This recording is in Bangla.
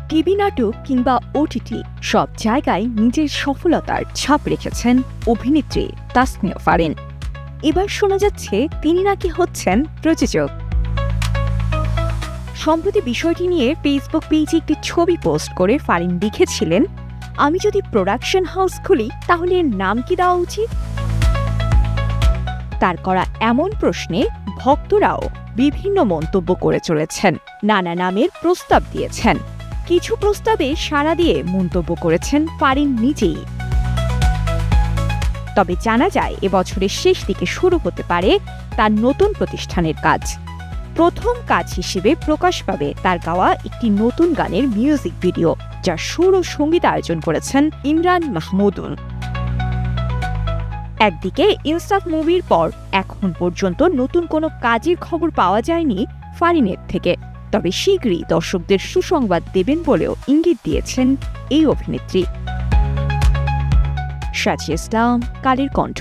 টিভি নাটক কিংবা ওটিটি সব জায়গায় নিজের সফলতার ছাপ রেখেছেন অভিনেত্রী তাসনিয়া ফারিন। এবার শোনা যাচ্ছে তিনি নাকি হচ্ছেন প্রযোজক। সম্প্রতি বিষয়টি নিয়ে ফেসবুক পেজে একটি ছবি পোস্ট করে ফারিন লিখেছিলেন, আমি যদি প্রোডাকশন হাউস খুলি তাহলে এর নাম কি দেওয়া উচিত? তার করা এমন প্রশ্নে ভক্তরাও বিভিন্ন মন্তব্য করে চলেছেন, নানা নামের প্রস্তাব দিয়েছেন। কিছু প্রস্তাবে সাড়া দিয়ে মন্তব্য করেছেন ফারিন নিজেই। তবে জানা যায় এবছরের শেষ দিকে শুরু হতে পারে তার নতুন প্রতিষ্ঠানের কাজ। প্রথম কাজ হিসেবে প্রকাশ পাবে তার গাওয়া একটি নতুন গানের মিউজিক ভিডিও, যার সুর ও সঙ্গীত আয়োজন করেছেন ইমরান মাহমুদুল। একদিকে ইনসাফ মুভির পর এখন পর্যন্ত নতুন কোনো কাজের খবর পাওয়া যায়নি ফারিনের থেকে, তবে শীঘ্রই দর্শকদের সুসংবাদ দেবেন বলেও ইঙ্গিত দিয়েছেন এই অভিনেত্রী। সাজিয়া ইসলাম, কালের কণ্ঠ।